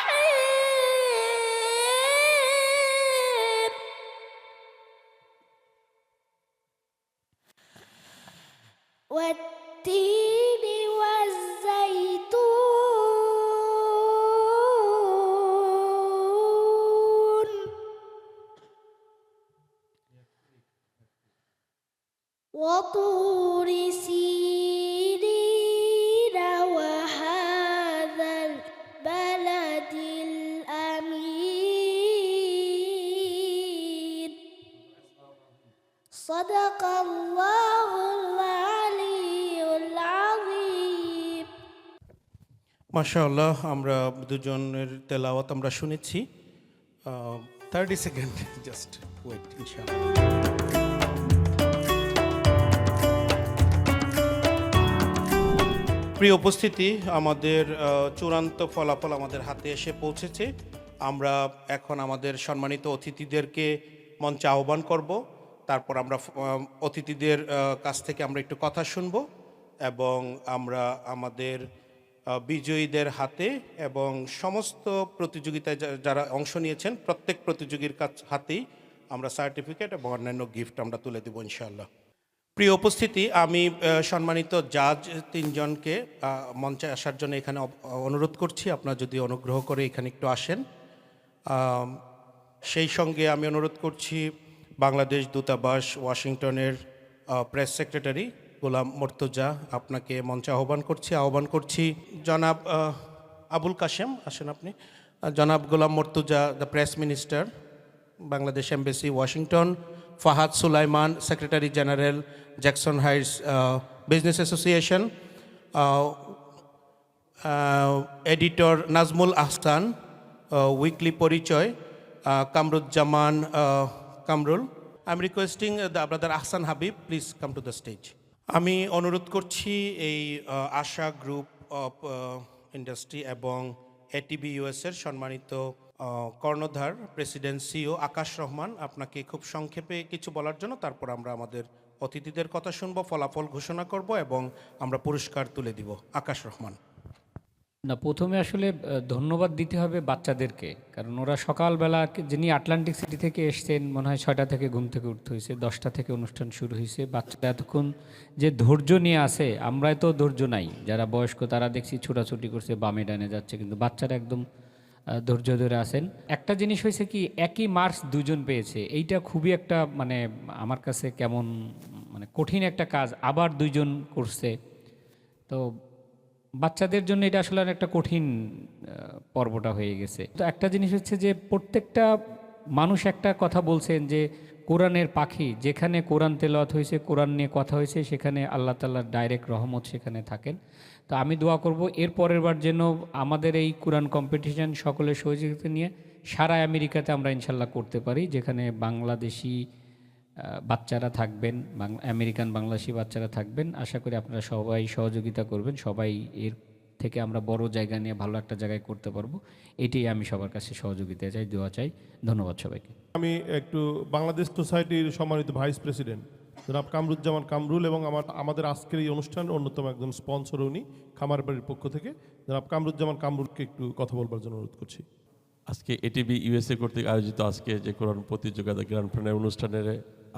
الرحيم والتين والزيتون وطور سينين وهذا البلد الأمين صدق الله العلي العظيم. মাশাআল্লাহ, আমরা দুজনের তেলাওয়াত আমরা শুনেছি। 30 second, just wait ইনশাআল্লাহ। প্রিয় উপস্থিতি, আমাদের চূড়ান্ত ফলাফল আমাদের হাতে এসে পৌঁছেছে। আমরা এখন আমাদের সম্মানিত অতিথিদেরকে মঞ্চে আহ্বান করব। তারপর আমরা অতিথিদের কাছ থেকে আমরা একটু কথা শুনব এবং আমরা আমাদের বিজয়ীদের হাতে এবং সমস্ত প্রতিযোগিতায় যারা অংশ নিয়েছেন প্রত্যেক প্রতিযোগীর হাতেই আমরা সার্টিফিকেট এবং অন্যান্য গিফট আমরা তুলে দেব ইনশাআল্লাহ। প্রিয় উপস্থিতি, আমি সম্মানিত জাজ তিনজনকে মঞ্চে আসার জন্য এখানে অনুরোধ করছি। আপনারা যদি অনুগ্রহ করে এখানে একটু আসেন। সেই সঙ্গে আমি অনুরোধ করছি বাংলাদেশ দূতাবাস ওয়াশিংটনের প্রেস সেক্রেটারি গোলাম মর্তুজা, আপনাকে মঞ্চে আহ্বান করছি জনাব আবুল কাশেম, আসেন আপনি। জনাব Golam Murtuza, the press minister, Bangladesh embassy Washington. Fahad Sulaiman, secretary general, Jackson Heights business association. Editor Nazmul Ahsan, weekly Parichoy, Kamruzzaman Kamrul. I am requesting the brother Ahsan Habib, please come to the stage. আমি অনুরোধ করছি এই আশা গ্রুপ অফ ইন্ডাস্ট্রি এবং এটিবি ইউএসের সম্মানিত কর্ণধার প্রেসিডেন্ট সিও আকাশ রহমান, আপনাকে খুব সংক্ষেপে কিছু বলার জন্য। তারপর আমরা আমাদের অতিথিদের কথা শুনবো, ফলাফল ঘোষণা করব এবং আমরা পুরস্কার তুলে দিব। আকাশ রহমান। না, প্রথমে আসলে ধন্যবাদ দিতে হবে বাচ্চাদেরকে, কারণ ওরা সকালবেলা, যিনি আটলান্টিক সিটি থেকে এসছেন, মনে হয় 6টা থেকে ঘুম থেকে উঠতে হয়েছে, 10টা থেকে অনুষ্ঠান শুরু হয়েছে। বাচ্চারা এতক্ষণ যে ধৈর্য নিয়ে আসে, আমরা তো ধৈর্য নাই, যারা বয়স্ক তারা দেখছি ছোটাছুটি করছে, বামে ডানে যাচ্ছে, কিন্তু বাচ্চারা একদম ধৈর্য ধরে আসেন। একটা জিনিস হয়েছে কি, একই মার্কস দুজন পেয়েছে, এইটা খুবই একটা মানে আমার কাছে কেমন মানে কঠিন একটা কাজ, আবার দুইজন করছে। তো বাচ্চাদের জন্য এটা আসলে একটা কঠিন পর্বটা হয়ে গেছে। তো একটা জিনিস হচ্ছে যে প্রত্যেকটা মানুষ একটা কথা বলছেন যে কোরআনের পাখি, যেখানে কোরআন তেলাওয়াত হয়েছে, কোরআন নিয়ে কথা হয়েছে, সেখানে আল্লাহ তাআলার ডাইরেক্ট রহমত সেখানে থাকেন। তো আমি দোয়া করব এর পরের বার যেন আমাদের এই কোরআন কম্পিটিশন সকলের সহযোগিতা নিয়ে সারা আমেরিকাতে আমরা ইনশাল্লাহ করতে পারি, যেখানে বাংলাদেশি বাচ্চারা থাকবেন, আমেরিকান বাংলাদেশি বাচ্চারা থাকবেন। আশা করি আপনারা সবাই সহযোগিতা করবেন, সবাই এর থেকে আমরা বড় জায়গা নিয়ে ভালো একটা জায়গায় করতে পারবো। এটাই আমি সবার কাছে সহযোগিতা চাই, দোয়া চাই। ধন্যবাদ সবাইকে। আমি একটু বাংলাদেশ সোসাইটির সম্মানিত ভাইস প্রেসিডেন্ট জনাব কামরুজ্জামান কামরুল এবং আমাদের আজকের এই অনুষ্ঠানের অন্যতম একজন স্পন্সর উনি খামারবাড়ির পক্ষ থেকে জনাব কামরুজ্জামান কামরুলকে একটু কথা বলবার জন্য অনুরোধ করছি। আজকে এটিবি ইউএসএ কর্তৃক আয়োজিত আজকে যে কোরআন প্রতিযোগিতা গ্র্যান্ড ফাইনাল অনুষ্ঠানের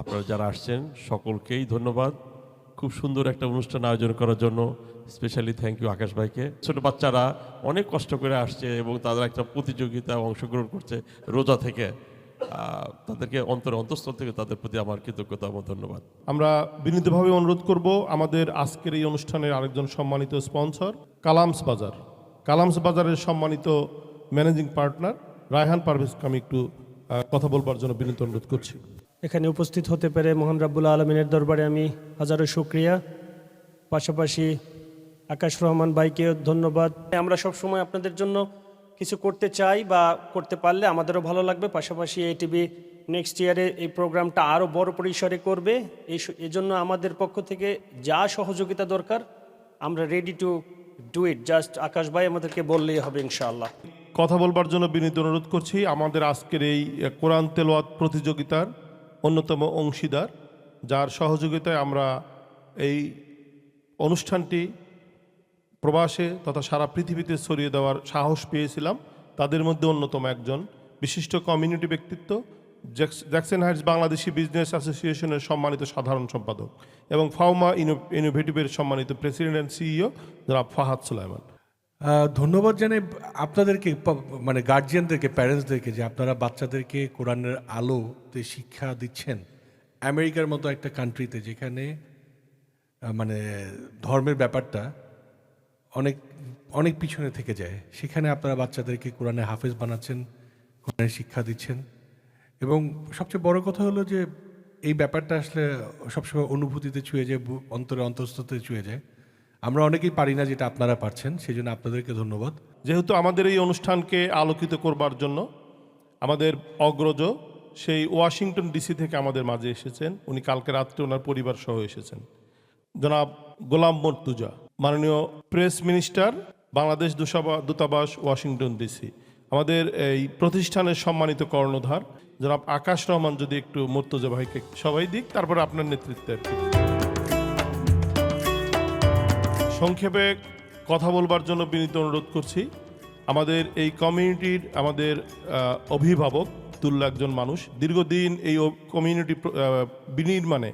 আপনারা যারা আসছেন সকলকেই ধন্যবাদ। খুব সুন্দর একটা অনুষ্ঠান আয়োজন করার জন্য স্পেশালি থ্যাংক ইউ আকাশ ভাইকে। ছোটো বাচ্চারা অনেক কষ্ট করে আসছে এবং তাদের একটা প্রতিযোগিতায় অংশগ্রহণ করছে রোজা থেকে, তাদেরকে অন্তঃস্থল থেকে তাদের প্রতি আমার কৃতজ্ঞতা এবং ধন্যবাদ। আমরা বিনীতভাবে অনুরোধ করব আমাদের আজকের এই অনুষ্ঠানের আরেকজন সম্মানিত স্পন্সর কালামস বাজারের সম্মানিত ম্যানেজিং পার্টনার রায়হান পারভেজকে আমি একটু কথা বলবার জন্য বিনীত অনুরোধ করছি। এখানে উপস্থিত হতে পেরে মহান রাব্বুল আলমিনের দরবারে আমি হাজারো শুকরিয়া, পাশাপাশি আকাশ রহমান ভাইকে ধন্যবাদ। আমরা সবসময় আপনাদের জন্য কিছু করতে চাই বা করতে পারলে আমাদেরও ভালো লাগবে। পাশাপাশি এটিভি নেক্সট ইয়ারে এই প্রোগ্রামটা আরও বড় পরিসরে করবে। এই জন্য আমাদের পক্ষ থেকে যা সহযোগিতা দরকার আমরা ready to do it, just Akash ভাই আমাদেরকে বললেই হবে ইনশাআল্লাহ। কথা বলবার জন্য বিনীত অনুরোধ করছি আমাদের আজকের এই কোরআন তেলাওয়াত প্রতিযোগিতার অন্যতম অংশীদার, যার সহযোগিতায় আমরা এই অনুষ্ঠানটি প্রবাসে তথা সারা পৃথিবীতে ছড়িয়ে দেওয়ার সাহস পেয়েছিলাম। তাদের মধ্যে অন্যতম একজন বিশিষ্ট কমিউনিটি ব্যক্তিত্ব, জ্যাকসন হাইটস বাংলাদেশি বিজনেস অ্যাসোসিয়েশনের সম্মানিত সাধারণ সম্পাদক এবং ফাউমা ইনোভেটিভের সম্মানিত প্রেসিডেন্ট অ্যান্ড সিইও জনাব ফাহাদ সুলাইমান। ধন্যবাদ জানাই আপনাদেরকে, মানে গার্জিয়ানদেরকে, প্যারেন্টসদেরকে, যে আপনারা বাচ্চাদেরকে কোরআনের আলোতে শিক্ষা দিচ্ছেন। আমেরিকার মতো একটা কান্ট্রিতে যেখানে মানে ধর্মের ব্যাপারটা অনেক অনেক পিছনে থেকে যায়, সেখানে আপনারা বাচ্চাদেরকে কোরআনে হাফেজ বানাচ্ছেন, কোরআনের শিক্ষা দিচ্ছেন। এবং সবচেয়ে বড় কথা হলো যে এই ব্যাপারটা আসলে সবসময় অনুভূতিতে ছুঁয়ে যায়, অন্তরে অন্তঃস্থতে ছুঁয়ে যায়। আমরা অনেকেই পারি না, যেটা আপনারা পারছেন, সেই জন্য আপনাদেরকে ধন্যবাদ। যেহেতু আমাদের এই অনুষ্ঠানকে আলোকিত করবার জন্য আমাদের অগ্রজ সেই ওয়াশিংটন ডিসি থেকে আমাদের মাঝে এসেছেন। উনি কালকে রাত্রে ওনার পরিবার সহ এসেছেন। জনাব গোলাম মর্তুজা, মাননীয় প্রেস মিনিস্টার, বাংলাদেশ দূতাবাস ওয়াশিংটন ডিসি। আমাদের এই প্রতিষ্ঠানের সম্মানিত কর্ণধার জনাব আকাশ রহমান, যদি একটু মর্তুজা ভাইকে সবাই দিক, তারপরে আপনার নেতৃত্বে আর কি। সংক্ষেপে কথা বলবার জন্য বিনীত অনুরোধ করছি। আমাদের এই কমিউনিটির আমাদের অভিভাবক তুল্য একজন মানুষ, দীর্ঘদিন এই কমিউনিটি বিনির্মাণে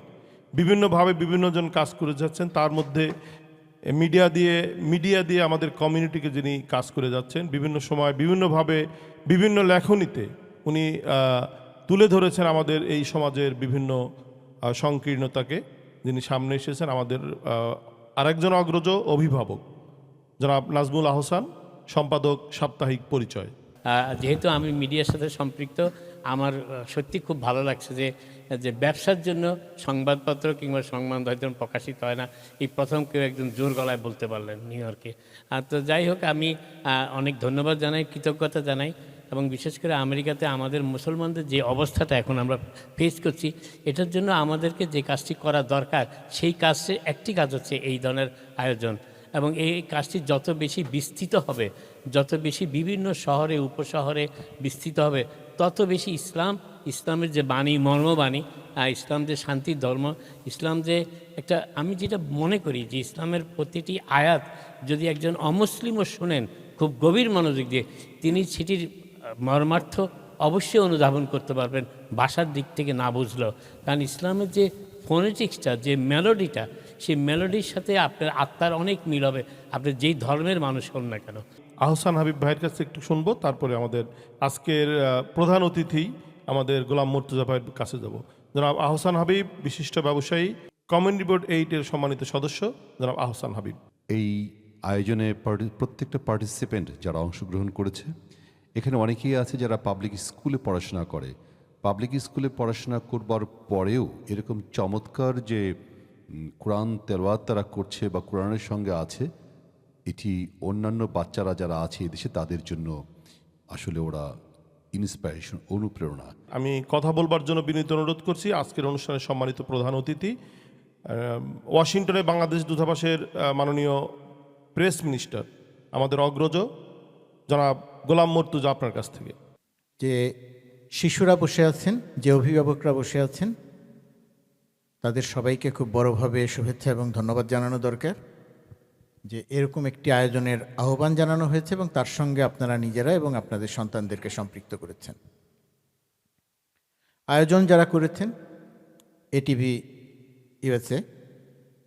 বিভিন্নভাবে বিভিন্নজন কাজ করে যাচ্ছেন। তার মধ্যে মিডিয়া দিয়ে আমাদের কমিউনিটিকে যিনি কাজ করে যাচ্ছেন, বিভিন্ন সময় বিভিন্নভাবে বিভিন্ন লেখনীতে উনি তুলে ধরেছেন আমাদের এই সমাজের বিভিন্ন সংকীর্ণতাকে, যিনি সামনে এসেছেন। আমাদের আরেকজন অগ্রজ অভিভাবক জনাব নাজমুল আহসান, সম্পাদক সাপ্তাহিক পরিচয়। যেহেতু আমি মিডিয়ার সাথে সম্পৃক্ত, আমার সত্যি খুব ভালো লাগছে যে ব্যবসার জন্য সংবাদপত্র কিংবা সংবাদ হয়তো প্রকাশিত হয় না, এই প্রথম কেউ একজন জোর গলায় বলতে পারলেন নিউ ইয়র্কে। তো যাই হোক, আমি অনেক ধন্যবাদ জানাই, কৃতজ্ঞতা জানাই, এবং বিশেষ করে আমেরিকাতে আমাদের মুসলমানদের যে অবস্থাটা এখন আমরা ফেস করছি, এটার জন্য আমাদেরকে যে কাজটি করা দরকার, সেই কাজটি একটি কাজ হচ্ছে এই ধরনের আয়োজন। এবং এই কাজটি যত বেশি বিস্তৃত হবে, যত বেশি বিভিন্ন শহরে উপশহরে বিস্তৃত হবে, তত বেশি ইসলামের যে বাণী, মর্মবাণী, ইসলাম যে শান্তির ধর্ম, ইসলাম যে একটা, আমি যেটা মনে করি যে ইসলামের প্রতিটি আয়াত যদি একজন অমুসলিমও শোনেন খুব গভীর মনোযোগ দিয়ে, তিনি সেটির মর্মার্থ অবশ্যই অনুধাবন করতে পারবেন, ভাষার দিক থেকে না বুঝলেও। কারণ ইসলামের যে ফোনেটিক্সটা, যে মেলোডিটা, সেই মেলোডির সাথে আপনার আত্মার অনেক মিল হবে, আপনি যেই ধর্মের মানুষ হন না কেন। আহসান হাবিব ভাইয়ের কাছে একটু শুনবো, তারপরে আমাদের আজকের প্রধান অতিথি আমাদের গোলাম মর্তুজা ভাইয়ের কাছে যাব। জনাব আহসান হাবিব, বিশিষ্ট ব্যবসায়ী, কমিউনিটি বোর্ড 8-এর সম্মানিত সদস্য জনাব আহসান হাবিব। এই আয়োজনে প্রত্যেকটা পার্টিসিপেন্ট যারা অংশগ্রহণ করেছে, এখানে অনেকেই আছে যারা পাবলিক স্কুলে পড়াশোনা করে। পাবলিক স্কুলে পড়াশোনা করবার পরেও এরকম চমৎকার যে কোরআন তেলাওয়াত তারা করছে বা কোরআনের সঙ্গে আছে, এটি অন্যান্য বাচ্চারা যারা আছে এদেশে তাদের জন্য আসলে ওরা ইন্সপিরেশন, অনুপ্রেরণা। আমি কথা বলবার জন্য বিনীত অনুরোধ করছি আজকের অনুষ্ঠানের সম্মানিত প্রধান অতিথি, ওয়াশিংটনে বাংলাদেশ দূতাবাসের মাননীয় প্রেস মিনিস্টার, আমাদের অগ্রজ জনাব গোলাম মর্তুজা, আপনার কাছ থেকে। যে শিশুরা বসে আছেন, যে অভিভাবকরা বসে আছেন, তাদের সবাইকে খুব বড়ভাবে শুভেচ্ছা এবং ধন্যবাদ জানানো দরকার যে এরকম একটি আয়োজনের আহ্বান জানানো হয়েছে এবং তার সঙ্গে আপনারা নিজেরা এবং আপনাদের সন্তানদেরকে সম্পৃক্ত করেছেন। আয়োজন যারা করেছেন এটিভি ইউএসএ,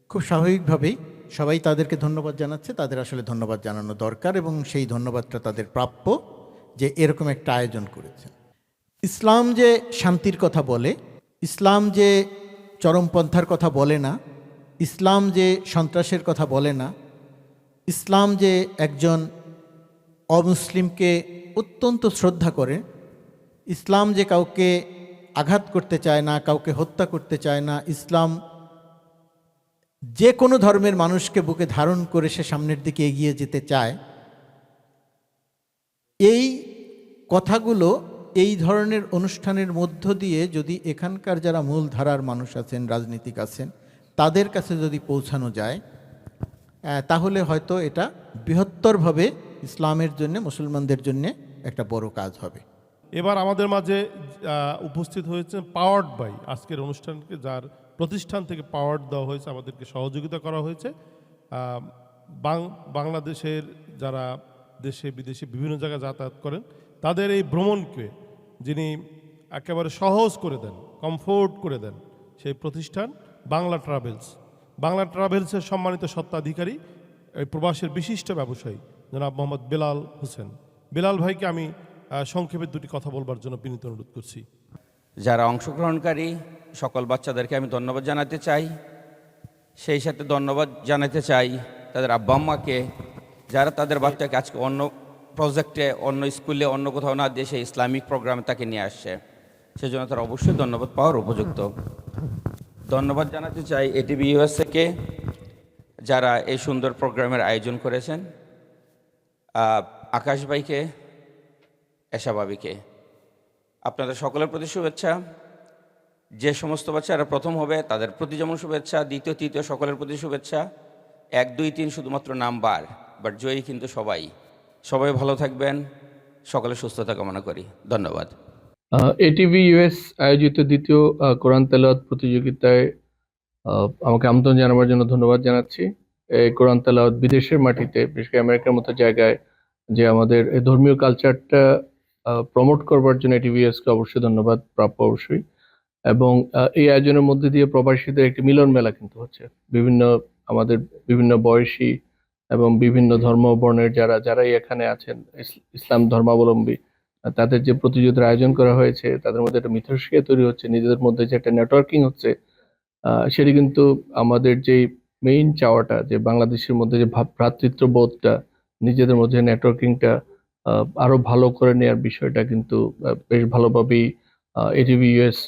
খুব স্বাভাবিকভাবেই সবাই তাদেরকে ধন্যবাদ জানাচ্ছে। তাদের আসলে ধন্যবাদ জানানো দরকার এবং সেই ধন্যবাদটা তাদের প্রাপ্য যে এরকম একটা আয়োজন করেছেন। ইসলাম যে শান্তির কথা বলে, ইসলাম যে চরমপন্থার কথা বলে না, ইসলাম যে সন্ত্রাসের কথা বলে না, ইসলাম যে একজন অমুসলিমকে অত্যন্ত শ্রদ্ধা করে, ইসলাম যে কাউকে আঘাত করতে চায় না, কাউকে হত্যা করতে চায় না, ইসলাম যে কোনো ধর্মের মানুষকে বুকে ধারণ করে সে সামনের দিকে এগিয়ে যেতে চায়, এই কথাগুলো এই ধরনের অনুষ্ঠানের মধ্য দিয়ে যদি এখানকার যারা মূল ধারার মানুষ আছেন, রাজনীতিক আছেন, তাদের কাছে যদি পৌঁছানো যায়, তাহলে হয়তো এটা বৃহত্তরভাবে ইসলামের জন্য, মুসলমানদের জন্য একটা বড় কাজ হবে। এবার আমাদের মাঝে উপস্থিত হয়েছে পাওয়ার্ড বাই, আজকের অনুষ্ঠানকে যার প্রতিষ্ঠান থেকে পাওয়ার্ড দেওয়া হয়েছে, আমাদেরকে সহযোগিতা করা হয়েছে। বাংলাদেশের যারা দেশে বিদেশে বিভিন্ন জায়গায় যাতায়াত করেন, তাদের এই ভ্রমণকে যিনি একেবারে সহজ করে দেন, কমফোর্ট করে দেন, সেই প্রতিষ্ঠান বাংলা ট্রাভেলস। বাংলা ট্রাভেলসের সম্মানিত স্বত্বাধিকারী এই প্রবাসের বিশিষ্ট ব্যবসায়ী জনাব মোহাম্মদ বেলাল হোসেন। বেলাল ভাইকে আমি সংক্ষেপে দুটি কথা বলবার জন্য বিনীত অনুরোধ করছি। যারা অংশগ্রহণকারী সকল বাচ্চাদেরকে আমি ধন্যবাদ জানাতে চাই। সেই সাথে ধন্যবাদ জানাতে চাই তাদের আব্বা আম্মাকে, যারা তাদের বাচ্চাকে আজকে অন্য প্রজেক্টে, অন্য স্কুলে, অন্য কোথাও না দিয়ে সেই ইসলামিক প্রোগ্রামে তাকে নিয়ে আসছে। সেজন্য তারা অবশ্যই ধন্যবাদ পাওয়ার উপযুক্ত। ধন্যবাদ জানাতে চাই এটিভি ইউএসএকে, যারা এই সুন্দর প্রোগ্রামের আয়োজন করেছেন, আকাশ ভাইকে, এশা ভাবিকে, আপনাদের সকলের প্রতি শুভেচ্ছা। যে সমস্ত বাচ্চারা প্রথম হবে তাদের প্রতি যেমন শুভেচ্ছা, দ্বিতীয় তৃতীয় সকলের প্রতি শুভেচ্ছা। 1, 2, 3 শুধুমাত্র নাম্বার, বাট জয়ী কিন্তু সবাই ভালো থাকবেন। সকলের সুস্থতা কামনা করি। ধন্যবাদ। এটিভি ইউএস আয়োজিত দ্বিতীয় কোরআন তেলাওয়াত প্রতিযোগিতায় আমাকে আমন্ত্রণ জানাবার জন্য ধন্যবাদ জানাচ্ছি। এই কোরআন তেলাওয়াত বিদেশের মাটিতে, বিশেষ করে আমেরিকার মতো জায়গায়, যে আমাদের এই ধর্মীয় কালচারটা প্রমোট করবার জন্য এটিভি ইউএসকে অবশ্যই ধন্যবাদ প্রাপ্য অবশ্যই। এবং এই আয়োজনের মধ্যে দিয়ে প্রবাসীদের একটি মিলন মেলা কিন্তু হচ্ছে। আমাদের বিভিন্ন বয়সী এবং বিভিন্ন ধর্ম বর্ণের যারাই এখানে আছেন, ইসলাম ধর্মাবলম্বী, তাদের যে প্রতিযোগিতার আয়োজন করা হয়েছে, তাদের মধ্যে একটা মিথস্ক্রিয়া তৈরি হচ্ছে, নিজেদের মধ্যে যে একটা নেটওয়ার্কিং হচ্ছে, সেটি কিন্তু আমাদের যে মেইন চাওয়াটা, যে বাংলাদেশের মধ্যে যে ভ্রাতৃত্ববোধটা, নিজেদের মধ্যে নেটওয়ার্কিংটা আরো ভালো করে নেওয়ার বিষয়টা কিন্তু বেশ ভালোভাবেই এটিভি ইউএস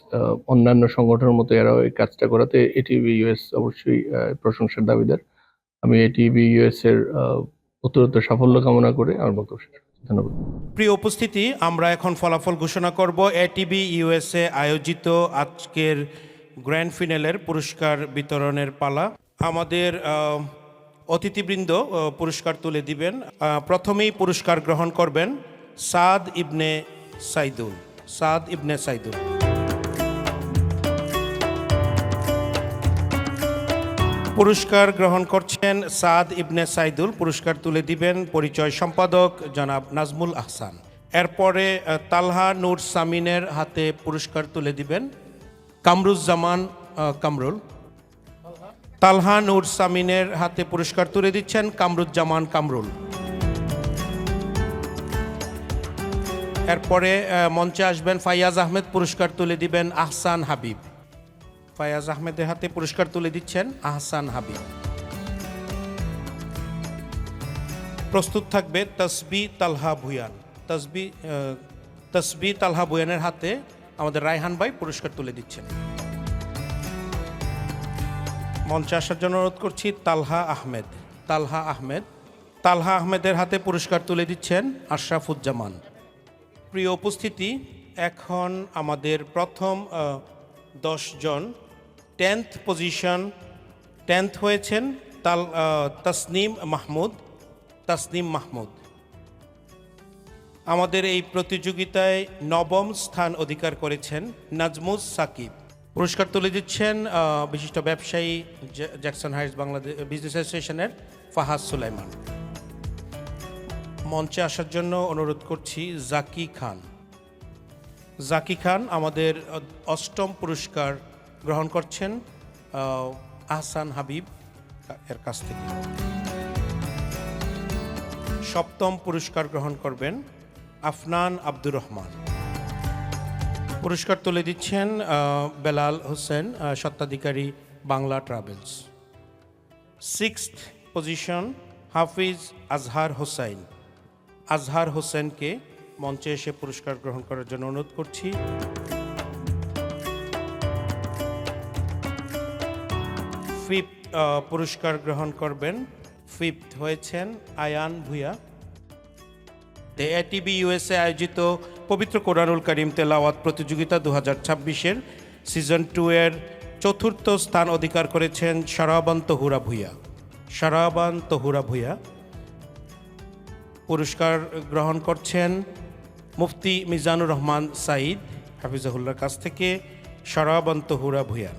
অন্যান্য সংগঠনের মতো এরাও এই কাজটা করাতে এটিভি ইউএস অবশ্যই প্রশংসার দাবিদার। আমি এটিভি ইউএস এর উত্তরোত্তর সাফল্য কামনা করে আমার বক্তব্য শেষ করছি। ধন্যবাদ। প্রিয় উপস্থিতি, আমরা এখন ফলাফল ঘোষণা করব। এটিভি ইউএসএ আয়োজিত আজকের গ্র্যান্ড ফিনালের পুরস্কার বিতরণের পালা। আমাদের অতিথিবৃন্দ পুরস্কার তুলে দিবেন। প্রথমেই পুরস্কার গ্রহণ করবেন সাদ ইবনে সাইদুল। পুরস্কার গ্রহণ করছেন সাদ ইবনে সাইদুল। পুরস্কার তুলে দিবেন পরিচয় সম্পাদক জনাব নাজমুল আহসান। এরপরে তালহা নূর সামিনের হাতে পুরস্কার তুলে দিবেন কামরুজ্জামান কামরুল। তালহা নূর সামিনের হাতে পুরস্কার তুলে দিচ্ছেন কামরুজ্জামান কামরুল। এরপরে মঞ্চে আসবেন ফাইয়াজ আহমেদ। পুরস্কার তুলে দিবেন আহসান হাবিব। ফায়াজ আহমেদের হাতে পুরস্কার তুলে দিচ্ছেন আহসান হাবিব। প্রস্তুত থাকবে তসবি তালহা ভুয়ান। তসবি তালহা ভুয়ানের হাতে আমাদের রায়হান ভাই পুরস্কার তুলে দিচ্ছেন। মঞ্চে আসার জন্য অনুরোধ করছি তালহা আহমেদের হাতে পুরস্কার তুলে দিচ্ছেন আশরাফুজ্জামান। প্রিয় উপস্থিতি, এখন আমাদের প্রথম 10 জন 10th পজিশন 10th হয়েছেন তাসনিম মাহমুদ। আমাদের এই প্রতিযোগিতায় 9ম স্থান অধিকার করেছেন নাজমুস সাকিব। পুরস্কার তুলে দিচ্ছেন বিশিষ্ট ব্যবসায়ী জ্যাকসন হাইটস বাংলাদেশ বিজনেস অ্যাসোসিয়েশনের ফাহাদ সুলাইমান। মঞ্চে আসার জন্য অনুরোধ করছি জাকি খান আমাদের 8ম পুরস্কার গ্রহণ করছেন আহসান হাবিব এর কাছ থেকে। 7ম পুরস্কার গ্রহণ করবেন আফনান আব্দুর রহমান। পুরস্কার তুলে দিচ্ছেন বেলাল হোসেন, স্বত্বাধিকারী বাংলা ট্রাভেলস। 6th পজিশন হাফিজ আজহার হোসেনকে মঞ্চে এসে পুরস্কার গ্রহণ করার জন্য অনুরোধ করছি। 5th পুরস্কার গ্রহণ করবেন 5th হয়েছেন আয়ান ভুয়া। এটিভি ইউএসএ আয়োজিত পবিত্র কোরআনুল কারীম তেলাওয়াত প্রতিযোগিতা 2026-এর সিজন 2 এর 4র্থ স্থান অধিকার করেছেন শারাবান তহুরা ভুয়া। পুরস্কার গ্রহণ করছেন মুফতি মিজানুর রহমান সাঈদ হাফিজাহুল্লাহর কাছ থেকে শারাবান তহুরা ভুয়া।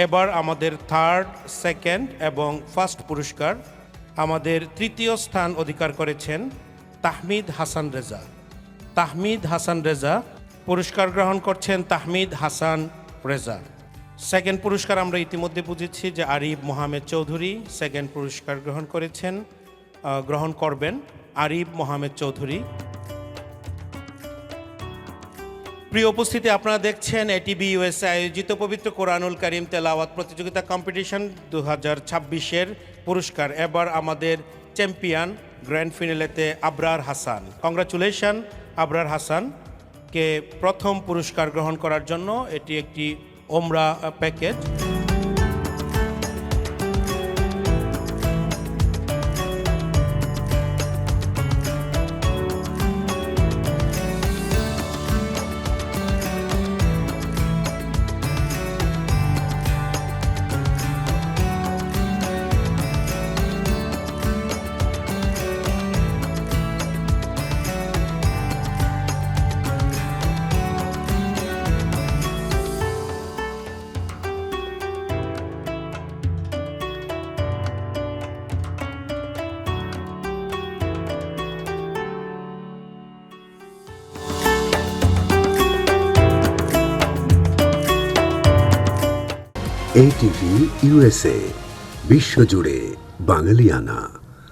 এবার আমাদের 3rd, 2nd এবং 1st পুরস্কার আমাদের 3য় স্থান অধিকার করেছেন তাহমিদ হাসান রেজা। পুরস্কার গ্রহণ করছেন তাহমিদ হাসান রেজা। 2nd পুরস্কার আমরা ইতিমধ্যে বুঝেছি যে আরিফ মোহাম্মদ চৌধুরী 2nd পুরস্কার গ্রহণ করবেন আরিফ মোহাম্মদ চৌধুরী। প্রিয় উপস্থিতি, আপনারা দেখছেন এটিভি ইউএসএ আয়োজিত পবিত্র কোরআনুল কারীম তেলাওয়াত প্রতিযোগিতা কম্পিটিশন 2026-এর পুরস্কার। এবার আমাদের চ্যাম্পিয়ন গ্র্যান্ড ফিনালেতে আবরার হাসান। কংগ্রাচুলেশন আবরার হাসানকে প্রথম পুরস্কার গ্রহণ করার জন্য। এটি একটি ওমরা প্যাকেজ। ATV USA, বিশ্বজুড়ে বাঙালিয়ানা।